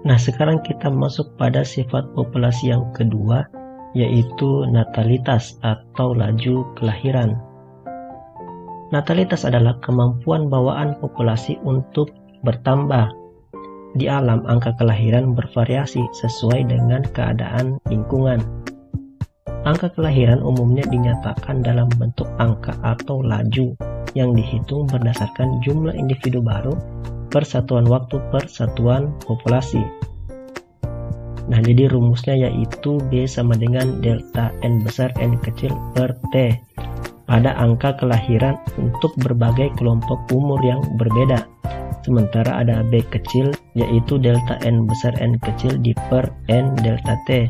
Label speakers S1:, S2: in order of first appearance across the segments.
S1: Nah, sekarang kita masuk pada sifat populasi yang kedua, yaitu natalitas atau laju kelahiran. Natalitas adalah kemampuan bawaan populasi untuk bertambah. Di alam, angka kelahiran bervariasi sesuai dengan keadaan lingkungan. Angka kelahiran umumnya dinyatakan dalam bentuk angka atau laju yang dihitung berdasarkan jumlah individu baru per satuan waktu per satuan populasi. Nah, jadi rumusnya yaitu B sama dengan delta N besar N kecil per T pada angka kelahiran untuk berbagai kelompok umur yang berbeda. Sementara ada B kecil yaitu delta N besar N kecil di per N delta T.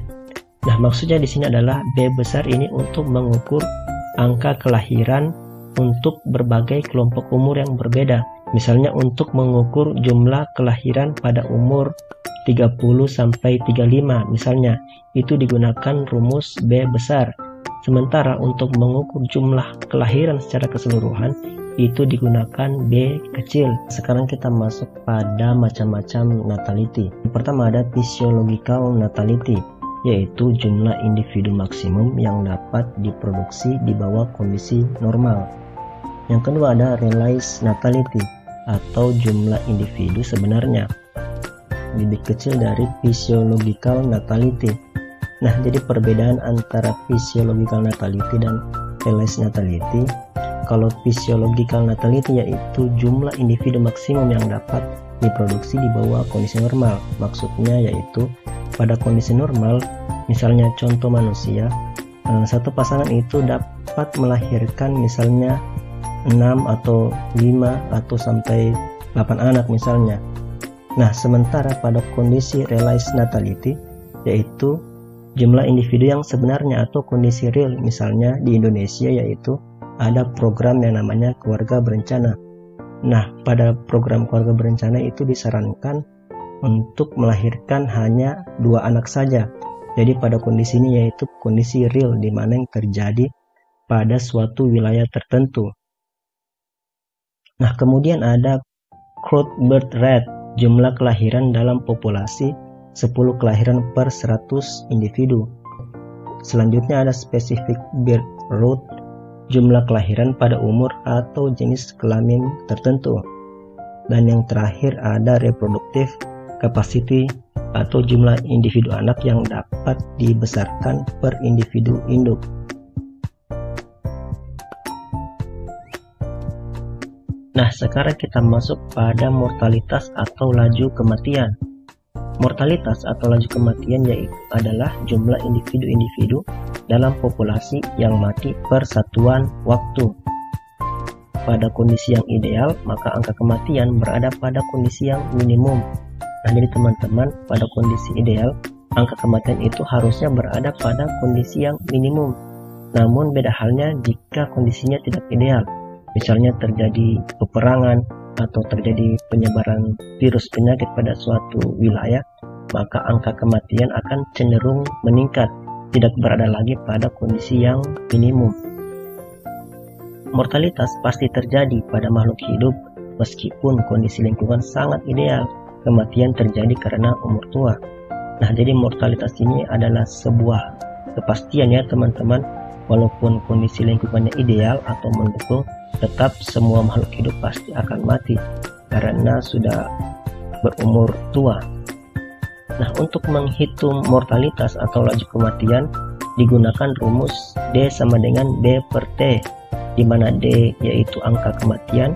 S1: Nah, maksudnya di sini adalah B besar ini untuk mengukur angka kelahiran untuk berbagai kelompok umur yang berbeda. Misalnya untuk mengukur jumlah kelahiran pada umur 30 sampai 35 misalnya, itu digunakan rumus B besar. Sementara untuk mengukur jumlah kelahiran secara keseluruhan itu digunakan B kecil. Sekarang kita masuk pada macam-macam natality. Yang pertama ada physiological natality, yaitu jumlah individu maksimum yang dapat diproduksi di bawah kondisi normal. Yang kedua ada realized natality atau jumlah individu sebenarnya, lebih kecil dari physiological natality. Nah, jadi perbedaan antara physiological natality dan realized natality, kalau physiological natality yaitu jumlah individu maksimum yang dapat diproduksi di bawah kondisi normal. Maksudnya yaitu pada kondisi normal, misalnya contoh manusia, satu pasangan itu dapat melahirkan misalnya 6 atau 5 atau sampai 8 anak misalnya. Nah, sementara pada kondisi realized natality yaitu jumlah individu yang sebenarnya atau kondisi real, misalnya di Indonesia yaitu ada program yang namanya keluarga berencana. Nah, pada program keluarga berencana itu disarankan untuk melahirkan hanya 2 anak saja. Jadi pada kondisi ini yaitu kondisi real di mana yang terjadi pada suatu wilayah tertentu. Nah, kemudian ada growth birth rate, jumlah kelahiran dalam populasi 10 kelahiran per 100 individu. Selanjutnya ada specific birth rate, jumlah kelahiran pada umur atau jenis kelamin tertentu. Dan yang terakhir ada reproductive capacity atau jumlah individu anak yang dapat dibesarkan per individu induk. Nah, sekarang kita masuk pada mortalitas atau laju kematian. Mortalitas atau laju kematian yaitu adalah jumlah individu-individu dalam populasi yang mati per satuan waktu. Pada kondisi yang ideal, maka angka kematian berada pada kondisi yang minimum. Nah, jadi teman-teman, pada kondisi ideal, angka kematian itu harusnya berada pada kondisi yang minimum. Namun beda halnya jika kondisinya tidak ideal. Misalnya terjadi peperangan atau terjadi penyebaran virus penyakit pada suatu wilayah, maka angka kematian akan cenderung meningkat, tidak berada lagi pada kondisi yang minimum. Mortalitas pasti terjadi pada makhluk hidup meskipun kondisi lingkungan sangat ideal. Kematian terjadi karena umur tua. Nah, jadi mortalitas ini adalah sebuah kepastian ya teman-teman. Walaupun kondisi lingkungannya ideal atau mendukung, tetap semua makhluk hidup pasti akan mati karena sudah berumur tua. Nah, untuk menghitung mortalitas atau laju kematian digunakan rumus D sama dengan B per T, di mana D yaitu angka kematian,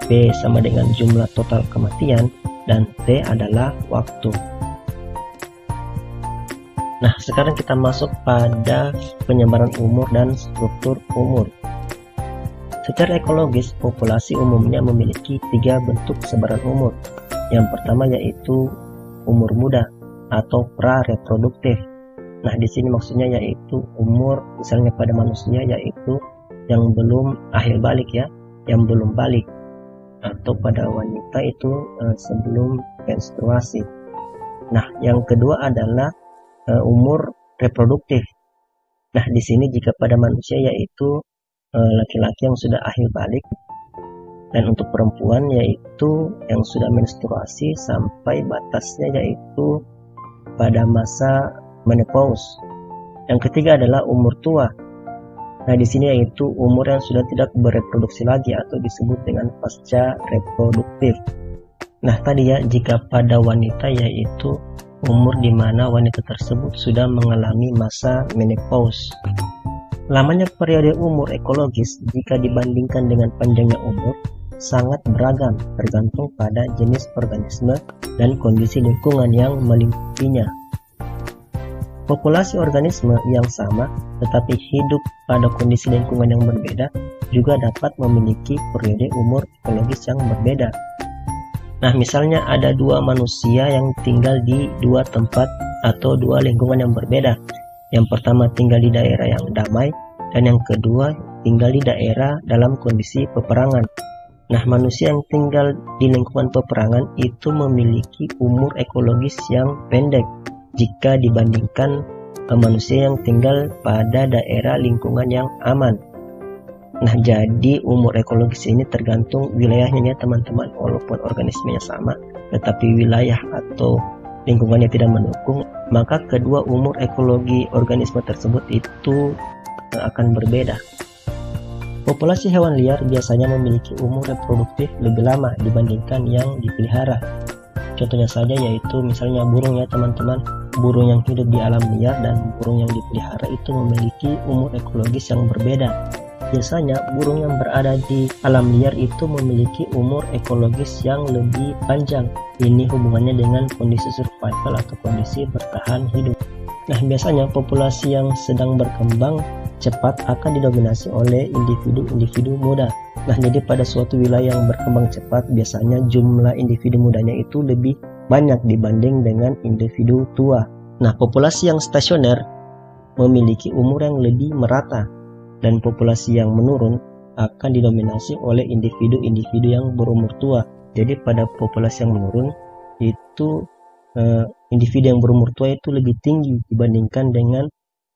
S1: B sama dengan jumlah total kematian, dan T adalah waktu. Nah, sekarang kita masuk pada penyebaran umur dan struktur umur. Secara ekologis, populasi umumnya memiliki 3 bentuk sebaran umur. Yang pertama yaitu umur muda atau pra-reproduktif. Nah, di sini maksudnya yaitu umur misalnya pada manusia yaitu yang belum akhir balik ya, yang belum balik. Atau pada wanita itu sebelum menstruasi. Nah, yang kedua adalah umur reproduktif. Nah, di sini jika pada manusia yaitu laki-laki yang sudah akhir balik Dan untuk perempuan yaitu yang sudah menstruasi sampai batasnya yaitu pada masa menopause. Yang ketiga adalah umur tua. Nah, di sini yaitu umur yang sudah tidak bereproduksi lagi atau disebut dengan pasca reproduktif. Nah, tadi ya, jika pada wanita yaitu umur di mana wanita tersebut sudah mengalami masa menopause. Lamanya periode umur ekologis jika dibandingkan dengan panjangnya umur sangat beragam tergantung pada jenis organisme dan kondisi lingkungan yang melingkupinya. Populasi organisme yang sama tetapi hidup pada kondisi lingkungan yang berbeda juga dapat memiliki periode umur ekologis yang berbeda. Nah, misalnya ada dua manusia yang tinggal di dua tempat atau dua lingkungan yang berbeda. Yang pertama tinggal di daerah yang damai dan yang kedua tinggal di daerah dalam kondisi peperangan. Nah, manusia yang tinggal di lingkungan peperangan itu memiliki umur ekologis yang pendek jika dibandingkan manusia yang tinggal pada daerah lingkungan yang aman. Nah, jadi umur ekologis ini tergantung wilayahnya ya teman-teman. Walaupun organismenya sama, tetapi wilayah atau lingkungannya tidak mendukung, maka kedua umur ekologi organisme tersebut itu akan berbeda. Populasi hewan liar biasanya memiliki umur reproduktif lebih lama dibandingkan yang dipelihara. Contohnya saja yaitu misalnya burung ya teman-teman. Burung yang hidup di alam liar dan burung yang dipelihara itu memiliki umur ekologis yang berbeda. Biasanya burung yang berada di alam liar itu memiliki umur ekologis yang lebih panjang. Ini hubungannya dengan kondisi survival atau kondisi bertahan hidup. Nah, biasanya populasi yang sedang berkembang cepat akan didominasi oleh individu-individu muda. Nah, jadi pada suatu wilayah yang berkembang cepat, biasanya jumlah individu mudanya itu lebih banyak dibanding dengan individu tua. Nah, populasi yang stasioner memiliki umur yang lebih merata dan populasi yang menurun akan didominasi oleh individu-individu yang berumur tua. Jadi pada populasi yang menurun itu individu yang berumur tua itu lebih tinggi dibandingkan dengan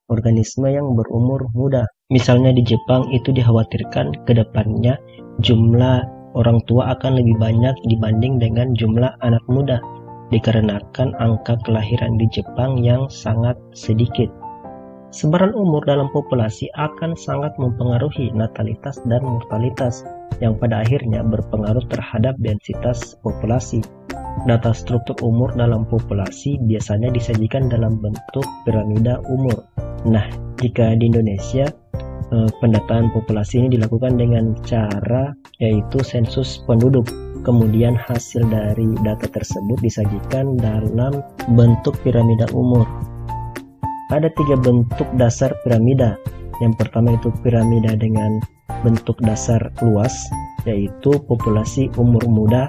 S1: organisme yang berumur muda. Misalnya di Jepang itu dikhawatirkan ke depannya jumlah orang tua akan lebih banyak dibanding dengan jumlah anak muda dikarenakan angka kelahiran di Jepang yang sangat sedikit. Sebaran umur dalam populasi akan sangat mempengaruhi natalitas dan mortalitas yang pada akhirnya berpengaruh terhadap densitas populasi. Data struktur umur dalam populasi biasanya disajikan dalam bentuk piramida umur. Nah, jika di Indonesia pendataan populasi ini dilakukan dengan cara yaitu sensus penduduk. Kemudian hasil dari data tersebut disajikan dalam bentuk piramida umur. Ada 3 bentuk dasar piramida. Yang pertama itu piramida dengan bentuk dasar luas, yaitu populasi umur muda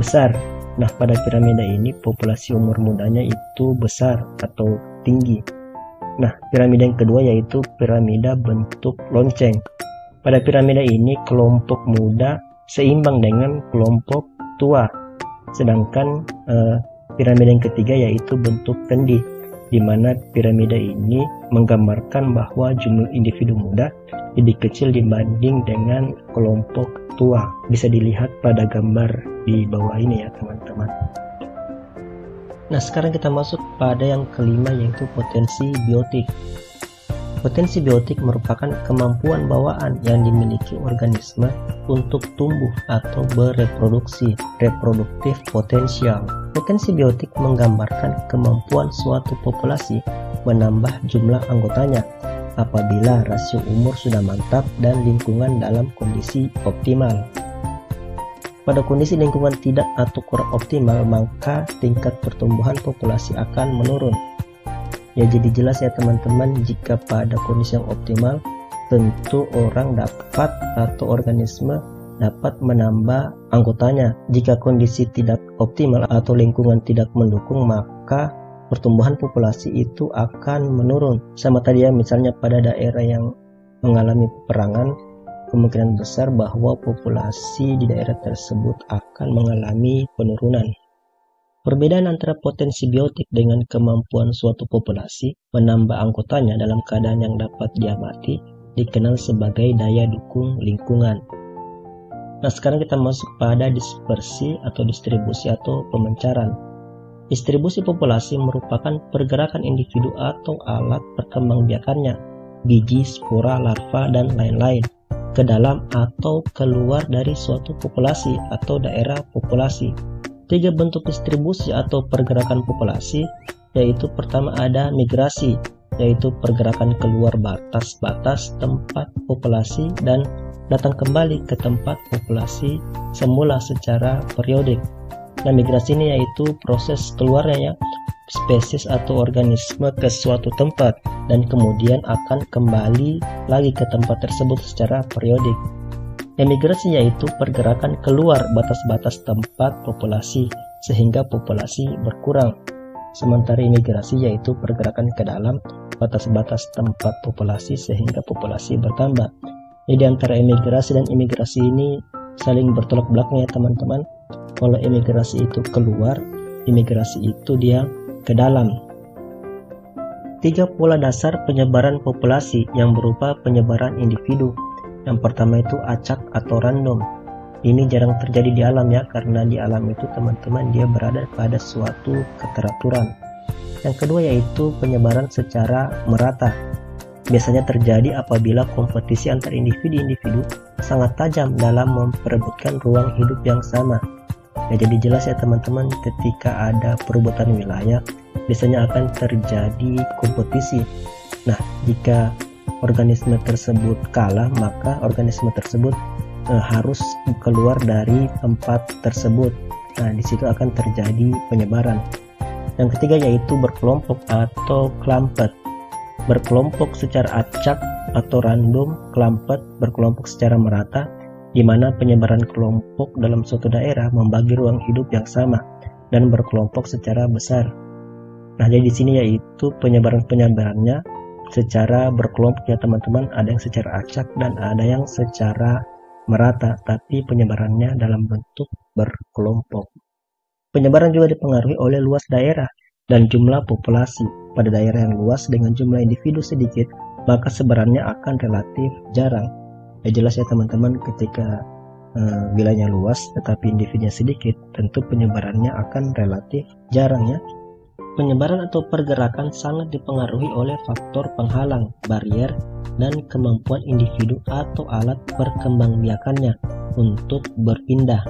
S1: besar. Nah, pada piramida ini populasi umur mudanya itu besar atau tinggi. Nah, piramida yang kedua yaitu piramida bentuk lonceng. Pada piramida ini kelompok muda seimbang dengan kelompok tua. Sedangkan piramida yang ketiga yaitu bentuk kendi, di mana piramida ini menggambarkan bahwa jumlah individu muda lebih kecil dibanding dengan kelompok tua. Bisa dilihat pada gambar di bawah ini ya teman-teman. Nah, sekarang kita masuk pada yang kelima yaitu potensi biotik. Potensi biotik merupakan kemampuan bawaan yang dimiliki organisme untuk tumbuh atau bereproduksi, reproduktif potensial. Potensi biotik menggambarkan kemampuan suatu populasi menambah jumlah anggotanya apabila rasio umur sudah mantap dan lingkungan dalam kondisi optimal. Pada kondisi lingkungan tidak atau kurang optimal, maka tingkat pertumbuhan populasi akan menurun. Ya, jadi jelas ya teman-teman, jika pada kondisi yang optimal, tentu orang dapat atau organisme dapat menambah anggotanya. Jika kondisi tidak optimal atau lingkungan tidak mendukung, maka pertumbuhan populasi itu akan menurun. Sama tadi ya, misalnya pada daerah yang mengalami peperangan, kemungkinan besar bahwa populasi di daerah tersebut akan mengalami penurunan. Perbedaan antara potensi biotik dengan kemampuan suatu populasi menambah anggotanya dalam keadaan yang dapat diamati dikenal sebagai daya dukung lingkungan. Nah, sekarang kita masuk pada dispersi atau distribusi atau pemencaran. Distribusi populasi merupakan pergerakan individu atau alat perkembangbiakannya, biji, spora, larva, dan lain-lain, ke dalam atau keluar dari suatu populasi atau daerah populasi. 3 bentuk distribusi atau pergerakan populasi, yaitu pertama ada migrasi, yaitu pergerakan keluar batas-batas tempat populasi dan datang kembali ke tempat populasi semula secara periodik. Nah, migrasi ini yaitu proses keluarnya spesies atau organisme ke suatu tempat dan kemudian akan kembali lagi ke tempat tersebut secara periodik. Emigrasi yaitu pergerakan keluar batas-batas tempat populasi sehingga populasi berkurang. Sementara imigrasi yaitu pergerakan ke dalam batas-batas tempat populasi sehingga populasi bertambah. Jadi antara emigrasi dan imigrasi ini saling bertolak belakang ya teman-teman. Kalau emigrasi itu keluar, imigrasi itu dia ke dalam. 3 pola dasar penyebaran populasi yang berupa penyebaran individu. Yang pertama itu acak atau random. Ini jarang terjadi di alam ya, karena di alam itu teman-teman dia berada pada suatu keteraturan. Yang kedua yaitu penyebaran secara merata. Biasanya terjadi apabila kompetisi antar individu-individu sangat tajam dalam memperebutkan ruang hidup yang sama. Ya, jadi jelas ya teman-teman, ketika ada perebutan wilayah, biasanya akan terjadi kompetisi. Nah, jika organisme tersebut kalah, maka organisme tersebut harus keluar dari tempat tersebut. Nah, di situ akan terjadi penyebaran. Yang ketiga yaitu berkelompok atau clumped. Berkelompok secara acak atau random, clumped berkelompok secara merata, di mana penyebaran kelompok dalam suatu daerah membagi ruang hidup yang sama dan berkelompok secara besar. Nah, jadi di sini yaitu penyebarannya secara berkelompok ya teman-teman, ada yang secara acak dan ada yang secara merata, tapi penyebarannya dalam bentuk berkelompok. Penyebaran juga dipengaruhi oleh luas daerah dan jumlah populasi. Pada daerah yang luas dengan jumlah individu sedikit, maka sebarannya akan relatif jarang. Ya jelas ya teman-teman, ketika wilayahnya luas tetapi individunya sedikit, tentu penyebarannya akan relatif jarang ya. Penyebaran atau pergerakan sangat dipengaruhi oleh faktor penghalang, barrier, dan kemampuan individu atau alat perkembangbiakannya untuk berpindah.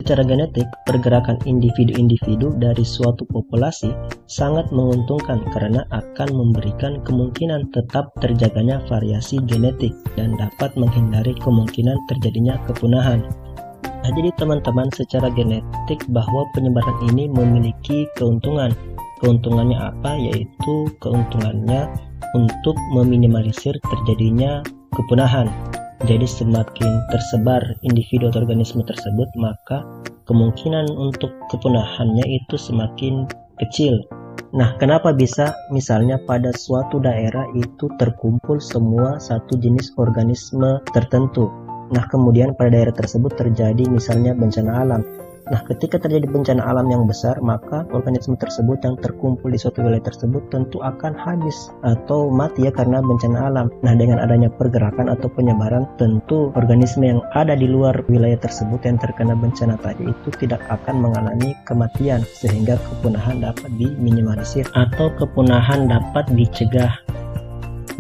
S1: Secara genetik, pergerakan individu-individu dari suatu populasi sangat menguntungkan karena akan memberikan kemungkinan tetap terjaganya variasi genetik dan dapat menghindari kemungkinan terjadinya kepunahan. Nah, jadi teman-teman, secara genetik bahwa penyebaran ini memiliki keuntungan. Keuntungannya apa? Yaitu keuntungannya untuk meminimalisir terjadinya kepunahan. Jadi semakin tersebar individu atau organisme tersebut, maka kemungkinan untuk kepunahannya itu semakin kecil. Nah, kenapa bisa misalnya pada suatu daerah itu terkumpul semua satu jenis organisme tertentu? Nah, kemudian pada daerah tersebut terjadi misalnya bencana alam. Nah, ketika terjadi bencana alam yang besar, maka organisme tersebut yang terkumpul di suatu wilayah tersebut tentu akan habis atau mati ya karena bencana alam. Nah, dengan adanya pergerakan atau penyebaran, tentu organisme yang ada di luar wilayah tersebut yang terkena bencana tadi itu tidak akan mengalami kematian, sehingga kepunahan dapat diminimalisir atau kepunahan dapat dicegah.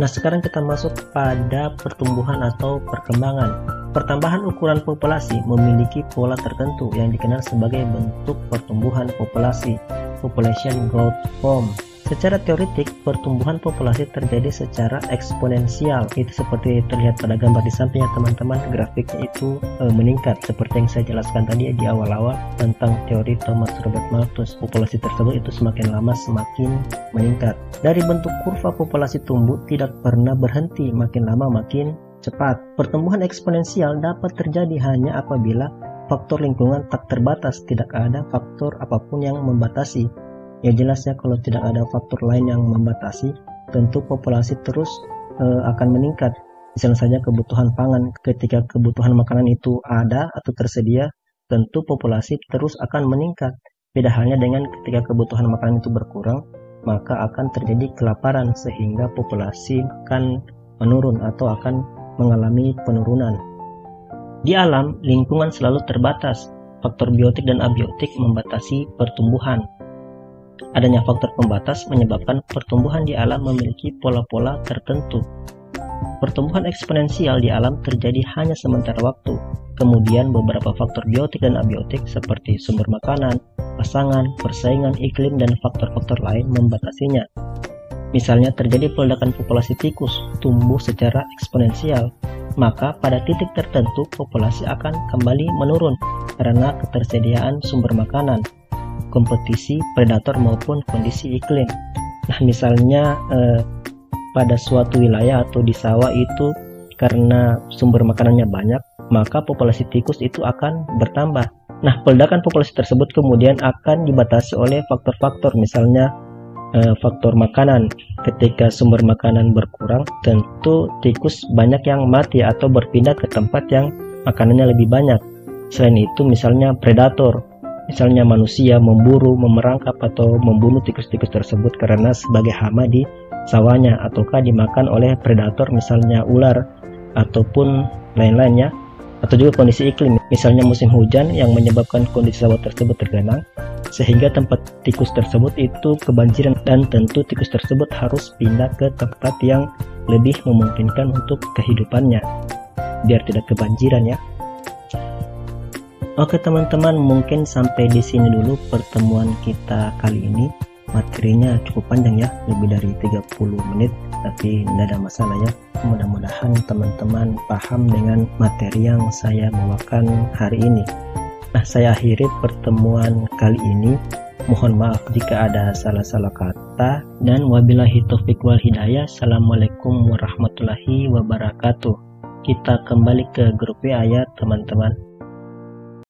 S1: Nah, sekarang kita masuk pada pertumbuhan atau perkembangan. Pertambahan ukuran populasi memiliki pola tertentu yang dikenal sebagai bentuk pertumbuhan populasi, population growth form. Secara teoretik, pertumbuhan populasi terjadi secara eksponensial. Itu seperti terlihat pada gambar di sampingnya teman-teman, grafiknya itu meningkat seperti yang saya jelaskan tadi di awal-awal tentang teori Thomas Robert Malthus. Populasi tersebut itu semakin lama semakin meningkat. Dari bentuk kurva populasi tumbuh tidak pernah berhenti, makin lama makin cepat. Pertumbuhan eksponensial dapat terjadi hanya apabila faktor lingkungan tak terbatas, tidak ada faktor apapun yang membatasi. Ya jelas ya, kalau tidak ada faktor lain yang membatasi, tentu populasi terus akan meningkat. Misalnya saja kebutuhan pangan, ketika kebutuhan makanan itu ada atau tersedia, tentu populasi terus akan meningkat. Beda halnya dengan ketika kebutuhan makanan itu berkurang, maka akan terjadi kelaparan sehingga populasi akan menurun atau akan mengalami penurunan. Di alam, lingkungan selalu terbatas. Faktor biotik dan abiotik membatasi pertumbuhan. Adanya faktor pembatas menyebabkan pertumbuhan di alam memiliki pola-pola tertentu. Pertumbuhan eksponensial di alam terjadi hanya sementara waktu. Kemudian beberapa faktor biotik dan abiotik seperti sumber makanan, pasangan, persaingan iklim, dan faktor-faktor lain membatasinya. Misalnya terjadi peledakan populasi tikus tumbuh secara eksponensial, maka pada titik tertentu populasi akan kembali menurun karena ketersediaan sumber makanan, kompetisi predator maupun kondisi iklim. Nah, misalnya pada suatu wilayah atau di sawah itu karena sumber makanannya banyak, maka populasi tikus itu akan bertambah. Nah, peledakan populasi tersebut kemudian akan dibatasi oleh faktor-faktor, misalnya faktor makanan. Ketika sumber makanan berkurang, tentu tikus banyak yang mati atau berpindah ke tempat yang makanannya lebih banyak. Selain itu, misalnya predator, misalnya manusia memburu, memerangkap atau membunuh tikus-tikus tersebut karena sebagai hama di sawahnya, ataukah dimakan oleh predator misalnya ular ataupun lain-lainnya. Atau juga kondisi iklim, misalnya musim hujan yang menyebabkan kondisi sawah tersebut tergenang sehingga tempat tikus tersebut itu kebanjiran, dan tentu tikus tersebut harus pindah ke tempat yang lebih memungkinkan untuk kehidupannya biar tidak kebanjiran ya. Oke teman-teman, mungkin sampai di sini dulu pertemuan kita kali ini. Materinya cukup panjang ya, lebih dari 30 menit, tapi tidak ada masalah ya. Mudah-mudahan teman-teman paham dengan materi yang saya bawakan hari ini. Nah, saya akhiri pertemuan kali ini. Mohon maaf jika ada salah-salah kata, dan wabillahi taufiq wal hidayah. Assalamualaikum warahmatullahi wabarakatuh. Kita kembali ke grup WA ya teman-teman.